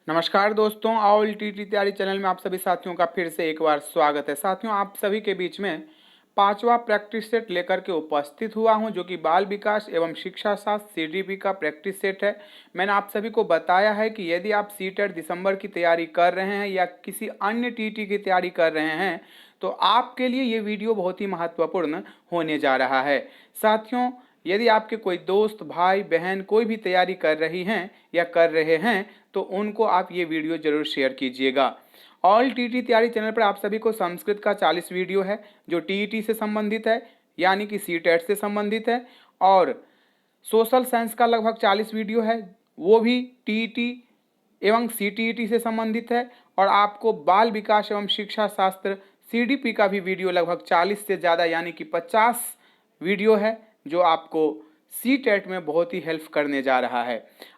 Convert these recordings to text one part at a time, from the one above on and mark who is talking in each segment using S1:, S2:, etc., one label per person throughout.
S1: नमस्कार दोस्तों, all TT तैयारी चैनल में आप सभी साथियों का फिर से एक बार स्वागत है। साथियों, आप सभी के बीच में पांचवा प्रैक्टिस सेट लेकर के उपस्थित हुआ हूं, जो कि बाल विकास एवं शिक्षा शास्त्र सीडीपी का प्रैक्टिस सेट है। मैंने आप सभी को बताया है कि यदि आप सीटेट दिसंबर की तैयारी कर रहे हैं या किसी अन्य टीटी की तैयारी कर रहे हैं तो आपके लिए ये वीडियो बहुत ही महत्वपूर्ण होने जा रहा है। साथियों, यदि आपके कोई दोस्त, भाई, बहन कोई भी तैयारी कर रही हैं या कर रहे हैं तो उनको आप ये वीडियो जरूर शेयर कीजिएगा। ऑल टीटी तैयारी चैनल पर आप सभी को संस्कृत का 40 वीडियो है जो टीईटी से संबंधित है, यानी कि सीटेट से संबंधित है, और सोशल साइंस का लगभग 40 वीडियो है, वो भी टीईटी एवं सीटीईटी से संबंधित है, और आपको बाल विकास एवं शिक्षा शास्त्र सीडीपी का भी वीडियो लगभग 40 से ज़्यादा यानी कि 50 वीडियो है जो आपको सीटेट में बहुत ही हेल्प करने जा रहा है।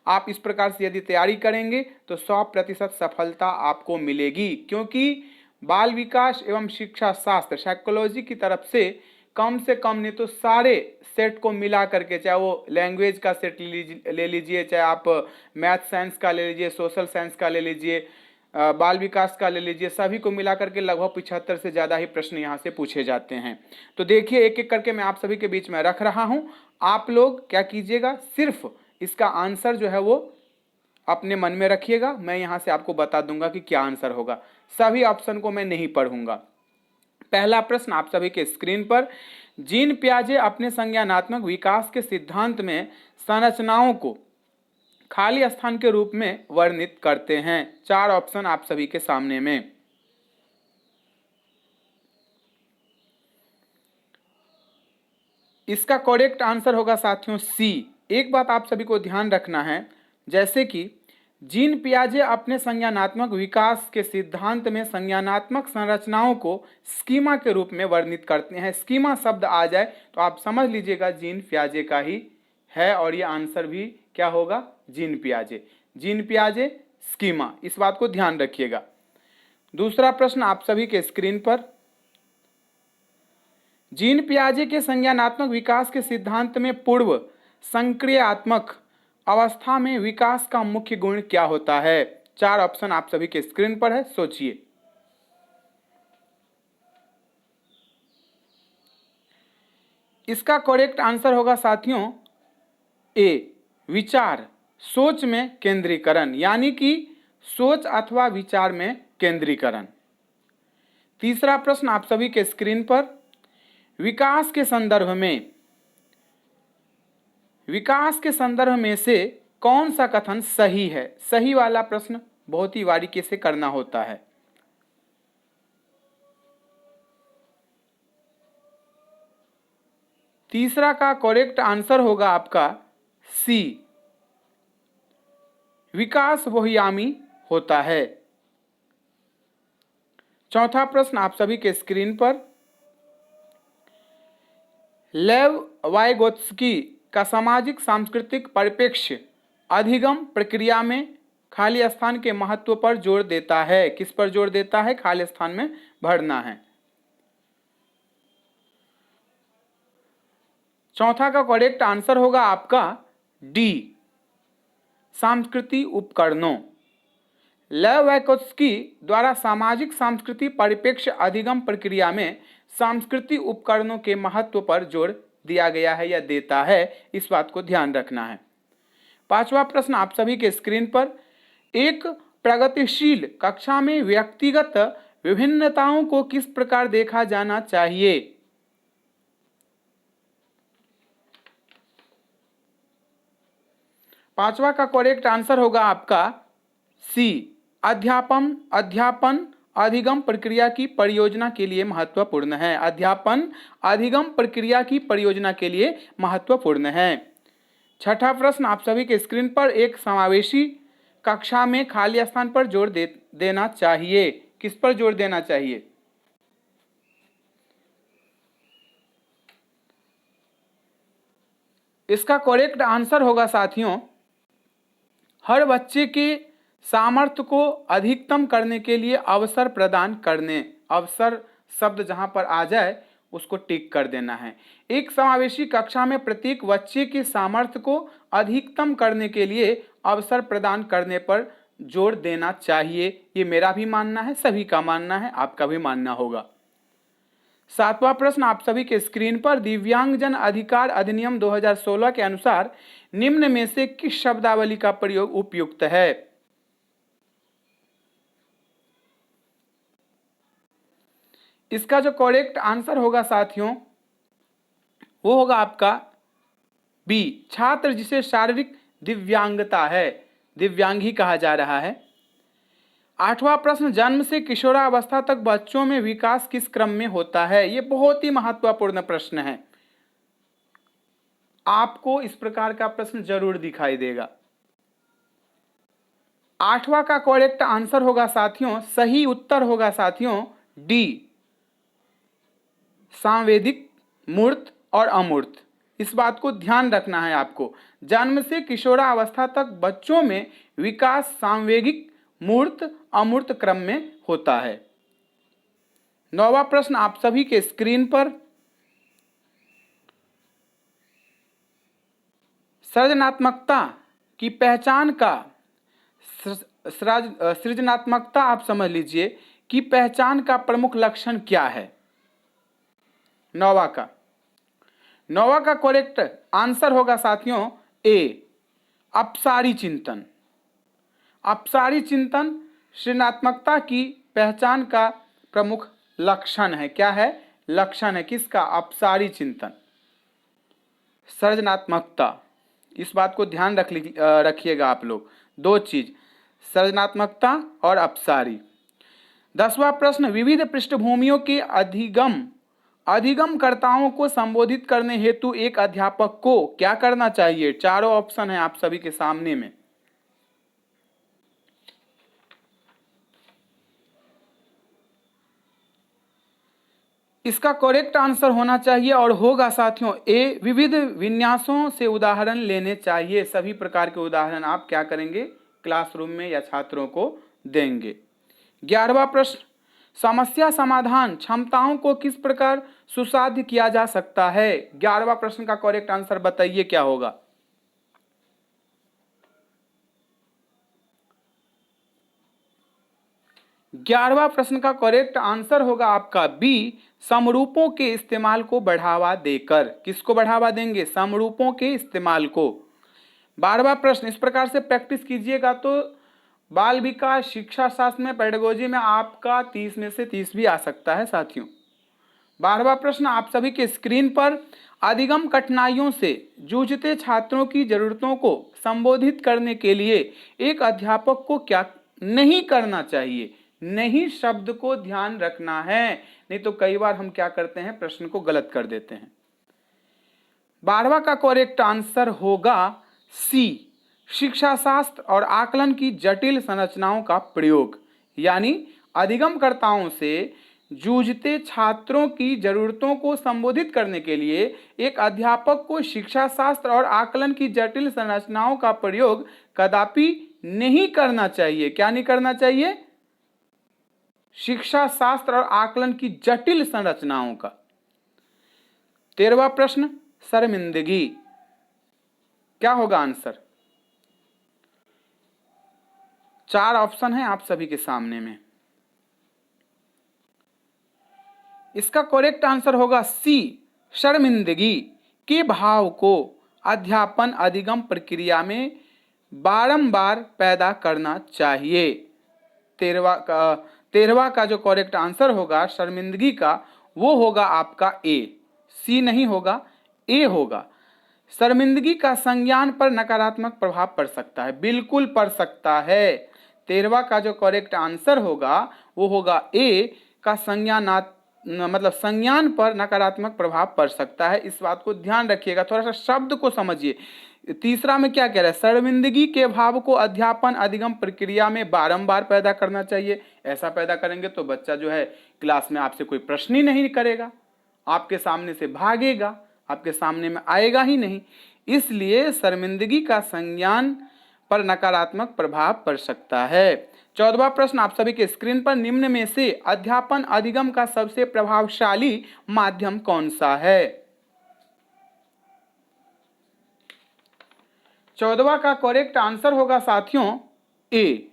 S1: आप इस प्रकार से यदि तैयारी करेंगे तो 100% सफलता आपको मिलेगी, क्योंकि बाल विकास एवं शिक्षा शास्त्र साइकोलॉजी की तरफ से कम नहीं तो सारे सेट को मिला करके, चाहे वो लैंग्वेज का सेट ले लीजिए, चाहे आप मैथ साइंस का ले लीजिए, सोशल साइंस का ले लीजिए, बाल विकास का ले लीजिए, सभी को मिला करके लगभग 75 से ज़्यादा ही प्रश्न यहाँ से पूछे जाते हैं। तो देखिए, एक एक करके मैं आप सभी के बीच में रख रहा हूँ। आप लोग क्या कीजिएगा, सिर्फ इसका आंसर जो है वो अपने मन में रखिएगा। मैं यहाँ से आपको बता दूंगा कि क्या आंसर होगा। सभी ऑप्शन को मैं नहीं पढ़ूंगा। पहला प्रश्न आप सभी के स्क्रीन पर, जीन पियाजे अपने संज्ञानात्मक विकास के सिद्धांत में संरचनाओं को खाली स्थान के रूप में वर्णित करते हैं। 4 ऑप्शन आप सभी के सामने में। इसका करेक्ट आंसर होगा साथियों सी। एक बात आप सभी को ध्यान रखना है, जैसे कि जीन पियाजे अपने संज्ञानात्मक विकास के सिद्धांत में संज्ञानात्मक संरचनाओं को स्कीमा के रूप में वर्णित करते हैं। स्कीमा शब्द आ जाए तो आप समझ लीजिएगा जीन पियाजे का ही है, और ये आंसर भी क्या होगा, जीन पियाजे। जीन पियाजे स्कीमा, इस बात को ध्यान रखिएगा। दूसरा प्रश्न आप सभी के स्क्रीन पर, जीन पियाजे के संज्ञानात्मक विकास के सिद्धांत में पूर्व संक्रियात्मक अवस्था में विकास का मुख्य गुण क्या होता है। 4 ऑप्शन आप सभी के स्क्रीन पर है, सोचिए। इसका करेक्ट आंसर होगा साथियों ए, विचार सोच में केंद्रीकरण, यानी कि सोच अथवा विचार में केंद्रीकरण। तीसरा प्रश्न आप सभी के स्क्रीन पर, विकास के संदर्भ में से कौन सा कथन सही है। सही वाला प्रश्न बहुत ही बारीकी से करना होता है। तीसरा का करेक्ट आंसर होगा आपका सी, विकास बहुआयामी होता है। चौथा प्रश्न आप सभी के स्क्रीन पर, लेव वाइगोत्स्की का सामाजिक सांस्कृतिक परिप्रेक्ष्य अधिगम प्रक्रिया में खाली स्थान के महत्व पर जोर देता है। किस पर जोर देता है, खाली स्थान में भरना है। चौथा का करेक्ट आंसर होगा आपका डी, सांस्कृतिक उपकरणों। लेव वाइगोत्स्की द्वारा सामाजिक सांस्कृतिक परिप्रेक्ष्य अधिगम प्रक्रिया में सांस्कृतिक उपकरणों के महत्व पर जोर दिया गया है या देता है, इस बात को ध्यान रखना है। पांचवा प्रश्न आप सभी के स्क्रीन पर, एक प्रगतिशील कक्षा में व्यक्तिगत विभिन्नताओं को किस प्रकार देखा जाना चाहिए। पांचवा का करेक्ट आंसर होगा आपका सी, अध्यापन अधिगम प्रक्रिया की परियोजना के लिए महत्वपूर्ण है। अध्यापन अधिगम प्रक्रिया की परियोजना के लिए महत्वपूर्ण है। छठा प्रश्न आप सभी के स्क्रीन पर, एक समावेशी कक्षा में खाली स्थान पर जोर देना चाहिए। किस पर जोर देना चाहिए। इसका करेक्ट आंसर होगा साथियों, हर बच्चे के सामर्थ्य को अधिकतम करने के लिए अवसर प्रदान करने। अवसर शब्द जहां पर आ जाए उसको टिक कर देना है। एक समावेशी कक्षा में प्रत्येक बच्चे के सामर्थ्य को अधिकतम करने के लिए अवसर प्रदान करने पर जोर देना चाहिए। ये मेरा भी मानना है, सभी का मानना है, आपका भी मानना होगा। 7वां प्रश्न आप सभी के स्क्रीन पर, दिव्यांगजन अधिकार अधिनियम 2016 के अनुसार निम्न में से किस शब्दावली का प्रयोग उपयुक्त है? इसका जो करेक्ट आंसर होगा साथियों वो होगा आपका बी, छात्र जिसे शारीरिक दिव्यांगता है, दिव्यांग ही कहा जा रहा है। 8वां प्रश्न, जन्म से किशोरावस्था तक बच्चों में विकास किस क्रम में होता है? यह बहुत ही महत्वपूर्ण प्रश्न है, आपको इस प्रकार का प्रश्न जरूर दिखाई देगा। 8वां का करेक्ट आंसर होगा साथियों, सही उत्तर होगा साथियों डी, सांवेदिक, मूर्त और अमूर्त। इस बात को ध्यान रखना है आपको, जन्म से किशोरावस्था तक बच्चों में विकास सांवेगिक, मूर्त, अमूर्त क्रम में होता है। 9वां प्रश्न आप सभी के स्क्रीन पर, सृजनात्मकता की पहचान का, सृजनात्मकता आप समझ लीजिए कि पहचान का प्रमुख लक्षण क्या है? 9वां का करेक्ट आंसर होगा साथियों ए, अपसारी चिंतन। अपसारी चिंतन सृजनात्मकता की पहचान का प्रमुख लक्षण है। क्या है? लक्षण है किसका? अपसारी चिंतन, सृजनात्मकता। इस बात को ध्यान रखिएगा आप लोग, दो चीज, सृजनात्मकता और अपसारी। 10वां प्रश्न, विविध पृष्ठभूमियों के अधिगमकर्ताओं को संबोधित करने हेतु एक अध्यापक को क्या करना चाहिए? चारों ऑप्शन है आप सभी के सामने में। इसका करेक्ट आंसर होना चाहिए और होगा साथियों ए, विविध विन्यासों से उदाहरण लेने चाहिए। सभी प्रकार के उदाहरण आप क्या करेंगे? क्लासरूम में या छात्रों को देंगे। 11वां प्रश्न, समस्या समाधान क्षमताओं को किस प्रकार सुसाध्य किया जा सकता है? 11वां प्रश्न का करेक्ट आंसर बताइए क्या होगा? ग्यारहवां प्रश्न का करेक्ट आंसर होगा आपका बी, समरूपों के इस्तेमाल को बढ़ावा देकर। किसको बढ़ावा देंगे? समरूपों के इस्तेमाल को। 12वां प्रश्न, इस प्रकार से प्रैक्टिस कीजिएगा तो बाल विकास शिक्षा शास्त्र में, पेडागोजी में आपका 30 में से 30 भी आ सकता है साथियों। 12वां प्रश्न आप सभी के स्क्रीन पर, अधिगम कठिनाइयों से जूझते छात्रों की जरूरतों को संबोधित करने के लिए एक अध्यापक को क्या नहीं करना चाहिए? नहीं शब्द को ध्यान रखना है, नहीं तो कई बार हम क्या करते हैं, प्रश्न को गलत कर देते हैं। 12वां का करेक्ट आंसर होगा सी, शिक्षा शास्त्र और आकलन की जटिल संरचनाओं का प्रयोग। यानी अधिगमकर्ताओं से जूझते छात्रों की जरूरतों को संबोधित करने के लिए एक अध्यापक को शिक्षा शास्त्र और आकलन की जटिल संरचनाओं का प्रयोग कदापि नहीं करना चाहिए। क्या नहीं करना चाहिए? शिक्षा शास्त्र और आकलन की जटिल संरचनाओं का। 13वां प्रश्न, शर्मिंदगी, क्या होगा आंसर? 4 ऑप्शन है आप सभी के सामने में। इसका करेक्ट आंसर होगा सी, शर्मिंदगी के भाव को अध्यापन अधिगम प्रक्रिया में बारंबार पैदा करना चाहिए। 13वां का जो करेक्ट आंसर होगा शर्मिंदगी का, वो होगा आपका ए, सी नहीं होगा, ए होगा। शर्मिंदगी का संज्ञान पर नकारात्मक प्रभाव पड़ सकता है, बिल्कुल पड़ सकता है। 13वां का जो करेक्ट आंसर होगा वो होगा ए का संज्ञान पर नकारात्मक प्रभाव पड़ सकता है। इस बात को ध्यान रखिएगा, थोड़ा सा शब्द को समझिए। तीसरा में क्या कह रहा है? शर्मिंदगी के भाव को अध्यापन अधिगम प्रक्रिया में बारंबार पैदा करना चाहिए। ऐसा पैदा करेंगे तो बच्चा जो है क्लास में आपसे कोई प्रश्न ही नहीं करेगा, आपके सामने से भागेगा, आपके सामने में आएगा ही नहीं। इसलिए शर्मिंदगी का संज्ञान पर नकारात्मक प्रभाव पड़ सकता है। 14वां प्रश्न आप सभी के स्क्रीन पर, निम्न में से अध्यापन अधिगम का सबसे प्रभावशाली माध्यम कौन सा है? 14वां का करेक्ट आंसर होगा साथियों ए,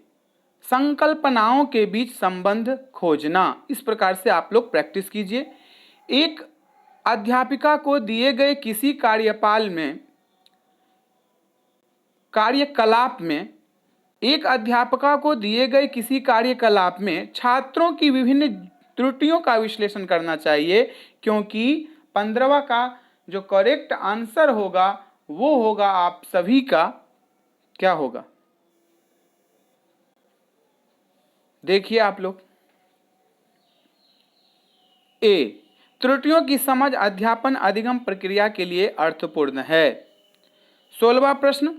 S1: संकल्पनाओं के बीच संबंध खोजना। इस प्रकार से आप लोग प्रैक्टिस कीजिए। एक अध्यापिका को दिए गए किसी कार्यकलाप में छात्रों की विभिन्न त्रुटियों का विश्लेषण करना चाहिए, क्योंकि 15वां का जो करेक्ट आंसर होगा वो होगा आप सभी का क्या होगा, देखिए आप लोग। ए, त्रुटियों की समझ अध्यापन अधिगम प्रक्रिया के लिए अर्थपूर्ण है। 16वां प्रश्न,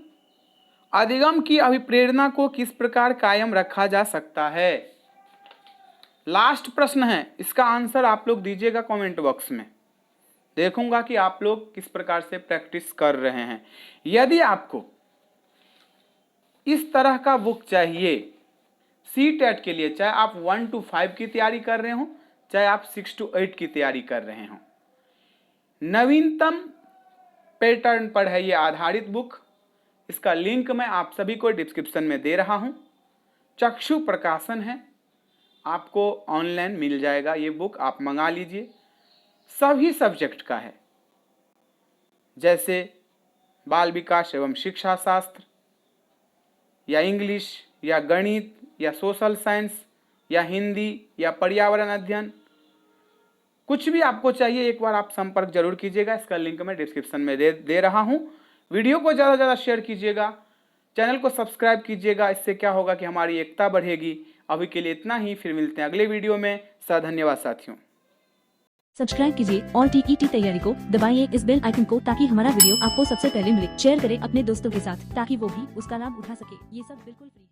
S1: अधिगम की अभिप्रेरणा को किस प्रकार कायम रखा जा सकता है। लास्ट प्रश्न है, इसका आंसर आप लोग दीजिएगा कमेंट बॉक्स में। देखूंगा कि आप लोग किस प्रकार से प्रैक्टिस कर रहे हैं। यदि आपको इस तरह का बुक चाहिए CTET के लिए, चाहे आप 1 to 5 की तैयारी कर रहे हो, चाहे आप 6 to 8 की तैयारी कर रहे हो, नवीनतम पैटर्न पर है ये आधारित बुक। इसका लिंक मैं आप सभी को डिस्क्रिप्शन में दे रहा हूं। चक्षु प्रकाशन है, आपको ऑनलाइन मिल जाएगा ये बुक, आप मंगा लीजिए। सभी सब्जेक्ट का है, जैसे बाल विकास एवं शिक्षा शास्त्र, या इंग्लिश, या गणित, या सोशल साइंस, या हिंदी, या पर्यावरण अध्ययन, कुछ भी आपको चाहिए एक बार आप संपर्क जरूर कीजिएगा। इसका लिंक मैं डिस्क्रिप्शन में दे रहा हूं। वीडियो को ज़्यादा से ज़्यादा शेयर कीजिएगा, चैनल को सब्सक्राइब कीजिएगा। इससे क्या होगा कि हमारी एकता बढ़ेगी। अभी के लिए इतना ही, फिर मिलते हैं अगले वीडियो में। धन्यवाद साथियों।
S2: सब्सक्राइब कीजिए और TET तैयारी को दबाइए इस बेल आइकन को, ताकि हमारा वीडियो आपको सबसे पहले मिले। शेयर करें अपने दोस्तों के साथ, ताकि वो भी उसका लाभ उठा सके। ये सब बिल्कुल फ्री है।